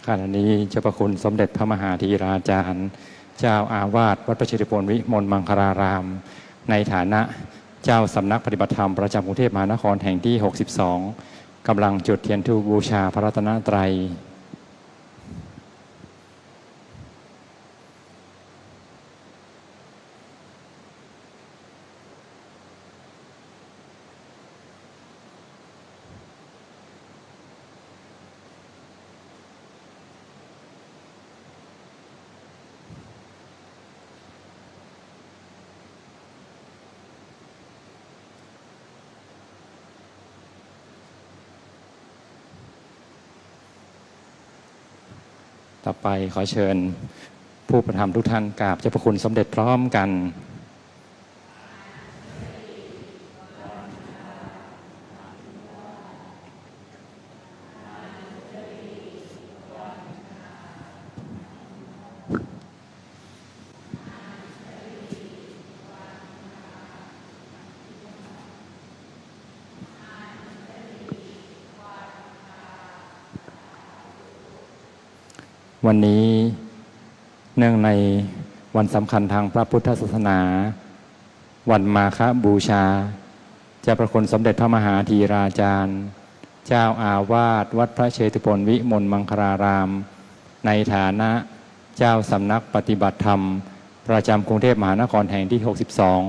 ขณะนี้เจ้าประคุณสมเด็จพระมหาธีราจารย์เจ้าอาวาสวัดประชิติพลวิมลมังคลารามในฐานะเจ้าสำนักปฏิบัติธรรมประจำกรุงเทพมหานครแห่งที่ 62 กำลังจุดเทียนธูปบูชาพระรัตนตรัยต่อไปขอเชิญผู้ประทับทุกท่านกราบเจ้าพระคุณสมเด็จพร้อมกันวันนี้เนื่องในวันสำคัญทางพระพุทธศาสนาวันมาฆบูชาเจ้าพระคุณสมเด็จพระมหาธีราจารย์เจ้าอาวาสวัดพระเชตุพนวิมลมังคลารามในฐานะเจ้าสำนักปฏิบัติธรรมประจำกรุงเทพมหานครแห่งที่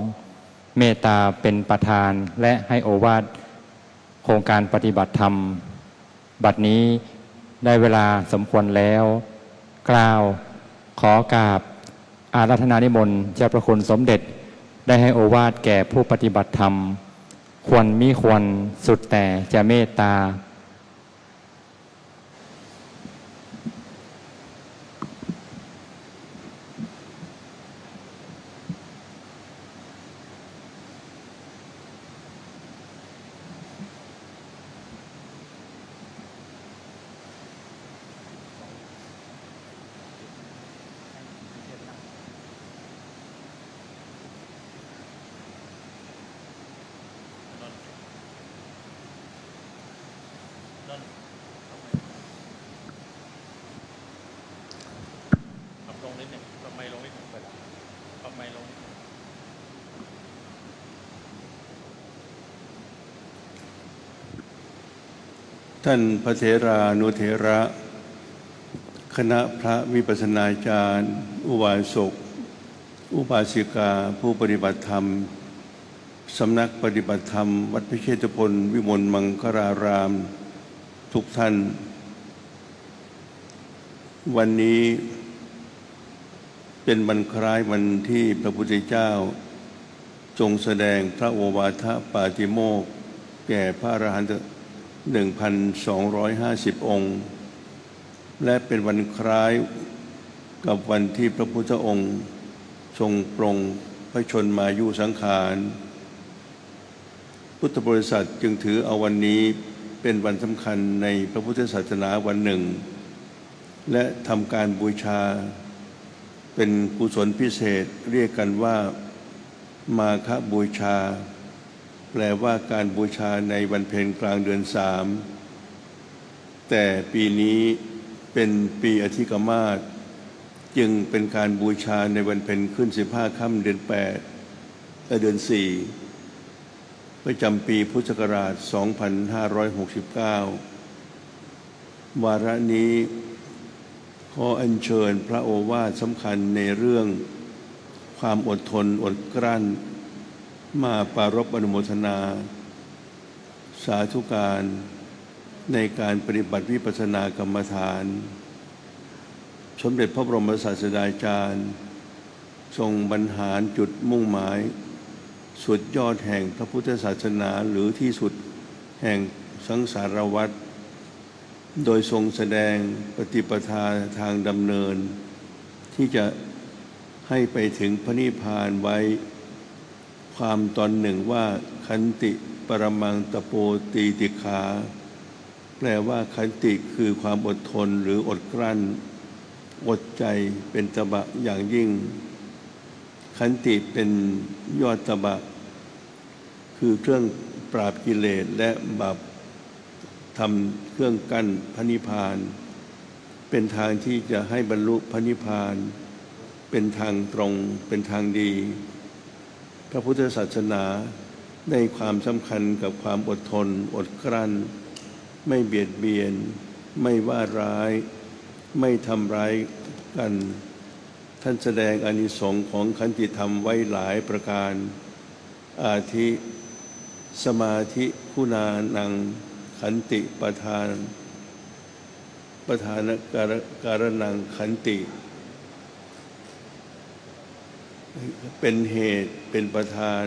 62 เมตตาเป็นประธานและให้โอวาทโครงการปฏิบัติธรรมบัดนี้ได้เวลาสมควรแล้วกล่าวขอกราบอาราธนานิมนต์เจ้าพระคุณสมเด็จได้ให้โอวาทแก่ผู้ปฏิบัติธรรมควรมิควรสุดแต่จะเมตตาท่านพระเถรานุเถระคณะพระวิปัสสนาจารย์อุบาสกอุบาสิกาผู้ปฏิบัติธรรมสำนักปฏิบัติธรรมวัดพระเชตุพนวิมลมังคลารามทุกท่านวันนี้เป็นวันคล้ายวันที่พระพุทธเจ้าทรงแสดงพระโอวาทปาติโมกข์แก่พระอรหันต์1,250 องค์และเป็นวันคล้ายกับวันที่พระพุทธองค์ทรงปรงพระชนมายุสังขารพุทธบริษัทจึงถือเอาวันนี้เป็นวันสำคัญในพระพุทธศาสนาวันหนึ่งและทำการบูชาเป็นกุศลพิเศษเรียกกันว่ามาฆบูชาแปลว่าการบูชาในวันเพ็ญกลางเดือน3แต่ปีนี้เป็นปีอธิกมาสจึงเป็นการบูชาในวันเพ็ญขึ้น15 ค่ำเดือน8เดือน4ประจำปีพุทธศักราช 2569 วาระนี้ขออัญเชิญพระโอวาทสำคัญในเรื่องความอดทนอดกลั้นมาปรารภอนุโมทนาสาธุการในการปฏิบัติวิปัสสนากรรมฐานสมเด็จพระบรมศาสดาจารย์ทรงบรรหารจุดมุ่งหมายสุดยอดแห่งพระพุทธศาสนาหรือที่สุดแห่งสังสารวัฏโดยทรงแสดงปฏิปทาทางดำเนินที่จะให้ไปถึงพระนิพพานไว้ความตอนหนึ่งว่าขันติปรมังตโปตีติขาแปลว่าขันติคือความอดทนหรืออดกลั้นอดใจเป็นตบะอย่างยิ่งขันติเป็นยอดตบะคือเครื่องปราบกิเลสและบาปทำเครื่องกั้นพระนิพพานเป็นทางที่จะให้บรรลุพระนิพพานเป็นทางตรงเป็นทางดีพระพุทธศาสนาได้ความสำคัญกับความอดทนอดกลั้นไม่เบียดเบียนไม่ว่าร้ายไม่ทำร้ายกันท่านแสดงอานิสงส์ของขันติธรรมไว้หลายประการอาทิสมาธิคุณานังขันติประธานการนังขันติเป็นเหตุเป็นประธาน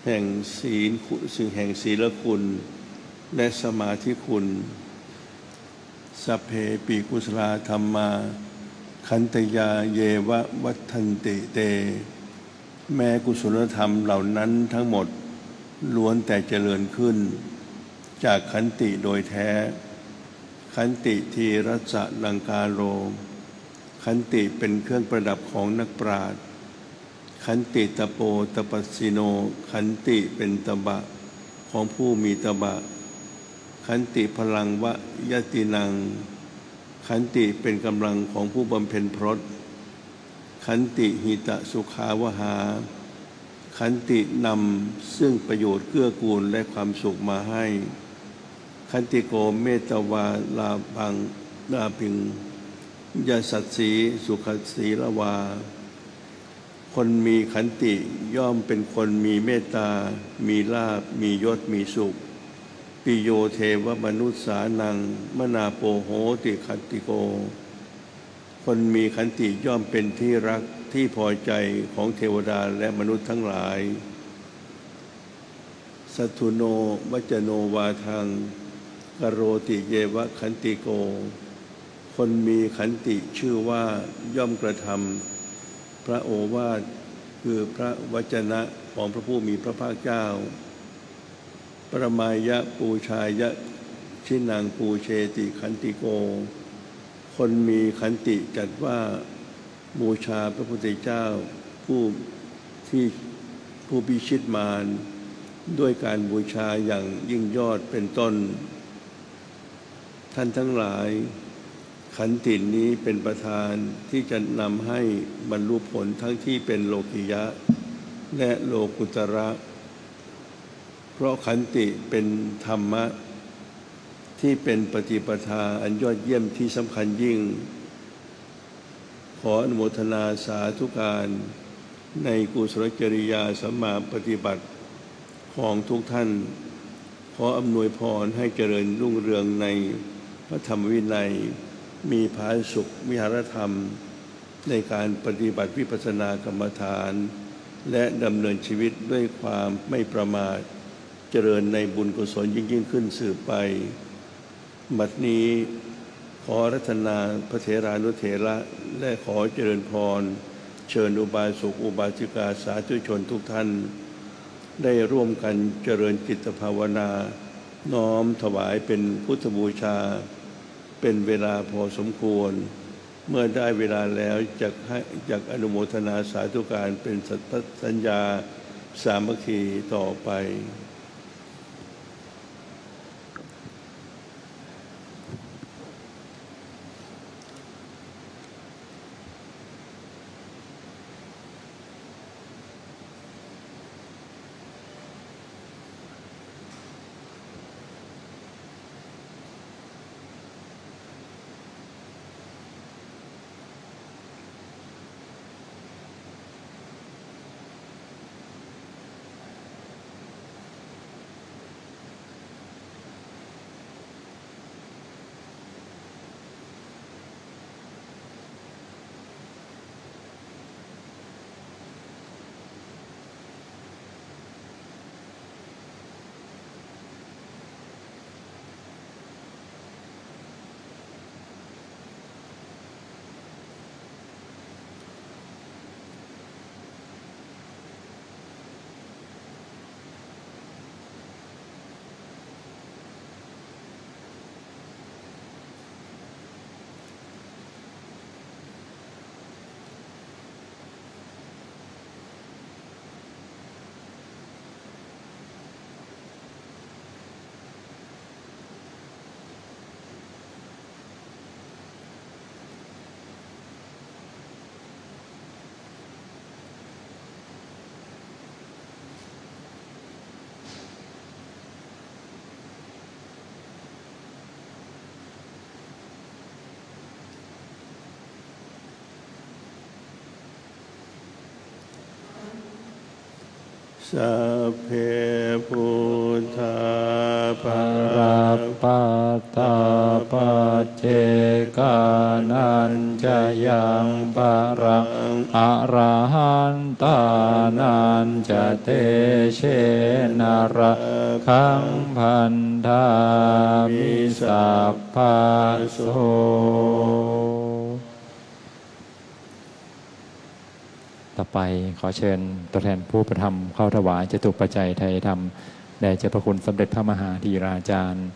แห่งศีลแห่งศีลคุณและสมาธิคุณสัพเพปิกุสลาธัมมาขันตยาเยวะวัฏันติเตแม้กุศลธรรมเหล่านั้นทั้งหมดล้วนแต่เจริญขึ้นจากขันติโดยแท้ขันติทีรัสสะลังกาโลขันติเป็นเครื่องประดับของนักปราชญ์ขันติตโปตปัสสิโนขันติเป็นตบะของผู้มีตบะขันติพลังวะยตินังขันติเป็นกำลังของผู้บำเพ็ญพรตขันติหิตะสุขาวหาขันตินำซึ่งประโยชน์เกื้อกูลและความสุขมาให้ขันติโกเมตวาลาพังนาพิงยาสัตสีสุขสีละวาคนมีขันติย่อมเป็นคนมีเมตตามีลาภมียศมีสุขปิโยเทวมนุษสานังมนาโปโหติขันติโกคนมีขันติย่อมเป็นที่รักที่พอใจของเทวดาและมนุษย์ทั้งหลายสัทธุโนวัจโนวาทังกโรติเยวะขันติโกคนมีขันติชื่อว่าย่อมกระทำพระโอวาทคือพระวจนะของพระผู้มีพระภาคเจ้าปรมายะปูชายะชินังปูเชติขันติโกคนมีขันติจัดว่าบูชาพระพุทธเจ้าผู้พิชิตมารด้วยการบูชาอย่างยิ่งยอดเป็นต้นท่านทั้งหลายขันตินี้เป็นประธานที่จะนำให้บรรลุผลทั้งที่เป็นโลกิยะและโลกุตระเพราะขันติเป็นธรรมะที่เป็นปฏิปทาอันยอดเยี่ยมที่สำคัญยิ่งขออนุโมทนาสาธุการในกุศลจริยาสัมมาปฏิบัติของทุกท่านขออำนวยพรให้เจริญรุ่งเรืองในพระธรรมวินัยมีผาสุขวิหารธรรมในการปฏิบัติวิปัสสนากรรมฐานและดำเนินชีวิตด้วยความไม่ประมาทเจริญในบุญกุศลยิ่งขึ้นสืบไปบัดนี้ขอรัตนาพระเถรานุเถระและขอเจริญพรเชิญอุบาสกอุบาสิกาสาธุชนทุกท่านได้ร่วมกันเจริญจิตภาวนาน้อมถวายเป็นพุทธบูชาเป็นเวลาพอสมควรเมื่อได้เวลาแล้วจักอนุโมทนาสาธุการเป็นสัญญาสามัคคีต่อไป อ สัพเพพุทธาภารัปปัตตาปเจกานันจะยังปะรังอะระหันตานันจะเตเชนะระคังพันธามิสัพพะโสต่อไปขอเชิญตัวแทนผู้ประทำเข้าถวายจตุปัจจัยไทยธรรมแด่เจ้าพระคุณสมเด็จพระมหาธีราจารย์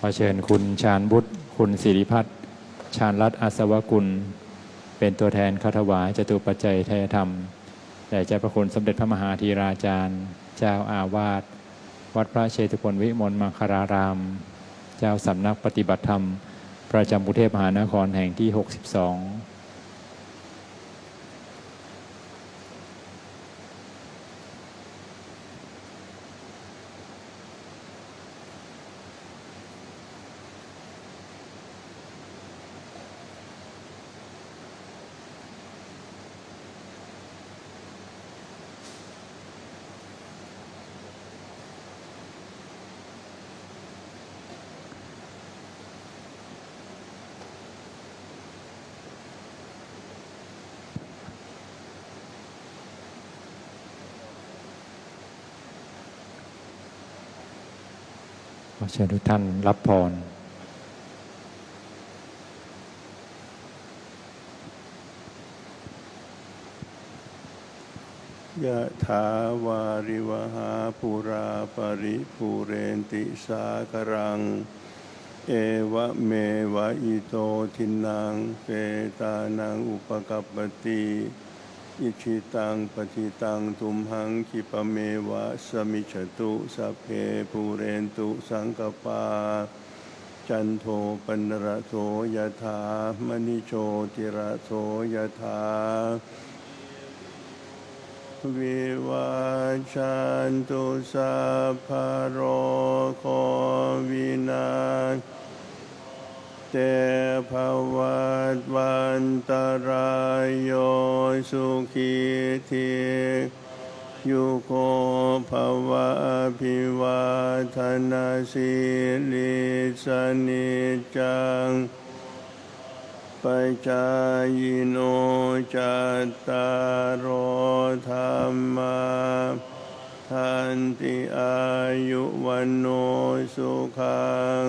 ขอเชิญคุณชาญบุตรคุณศิริพัฒน์ชาญรัตน์อาสวกุลเป็นตัวแทนเข้าถวายจตุปัจจัยไทยธรรมแด่เจ้าพระคุณสมเด็จพระมหาธีราจารย์เจ้าอาวาสวัดพระเชตุพนวิมลมังคลารามเจ้าสำนักปฏิบัติธรรมประจำกรุงเทพมหานครแห่งที่ 62ขอเชิญทุกท่านรับพรยะถาวาริวหาปุราปริภูเรนติสาครังเอวะเมวะอิโตทินังเปตานังอุปกัปปติอิชิตังปฏิตังตุมหังคิปะเมวะสมิจฉตุสัพเพภูเรนตุสังกปาจันโทปนระโสยถามณิโชติระโสยถาวิวาชันตุสัพพะโรโควินาศเตภวัตวันตรายโยสุขีทียุโกภวะอภิวาทนาสิริสนิจังปัจจายโนจัตตารโอธรรมาทันติอายุวันโนสุขัง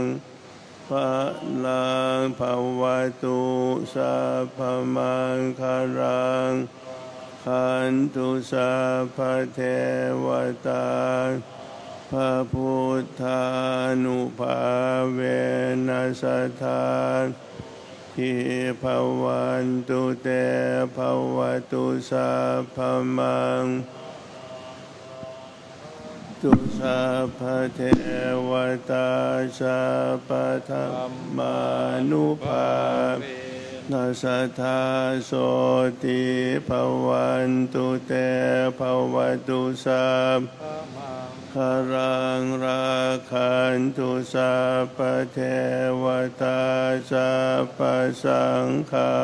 พระลังภวตุสัพพมังคารังขันตุสัพพเทวตาพระพุทธานุภาเวนัสสทธาทิภวันตุเตภวตุสัพพมังตุสัพพเทวตาสัพพธรรมานุภานัสสทธาโสติภวันตุเตภวตุสัพพรังราคันตุสัพพเทวตาสัพพสังฆา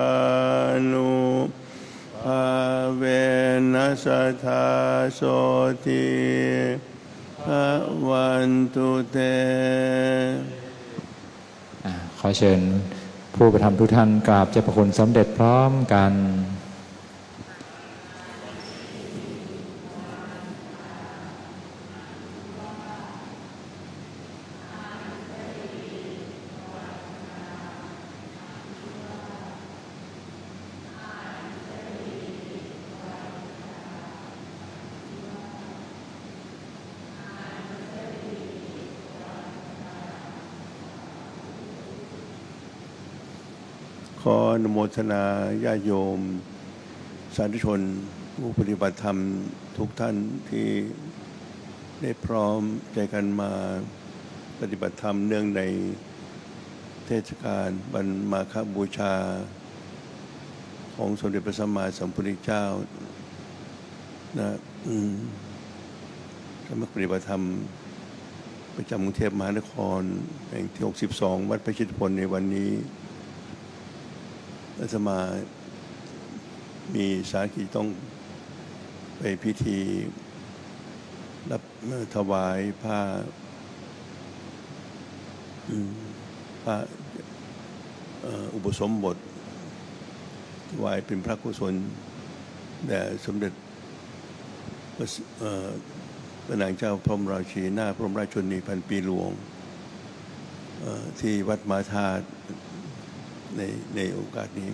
นุภาเวนัสสทธาโสติภวันตุเตขอเชิญผู้ประทำทุกท่านกราบเจ้าพระคุณสมเด็จพร้อมกัน ขออนุโมทนาญาติโยมสาธุชนผู้ปฏิบัติธรรมทุกท่านที่ได้พร้อมใจกันมาปฏิบัติธรรมเนื่องในเทศกาลวันมาฆบูชาของสมเด็จพระสัมมาสัมพุทธเจ้านะสำนักปฏิบัติธรรมประจำกรุงเทพมหานครแห่งที่ 62 วัดพระชิตพลในวันนี้อาตมามีสาขีต้องไปพิธีรับถวายผ้าอุปสมบทถวายเป็นพระกุศลแด่สมเด็จพระนางเจ้าพระบรมราชินีนาถพระบรมราชชนนีพันปีหลวงที่วัดมาธาตุในโอกาสนี้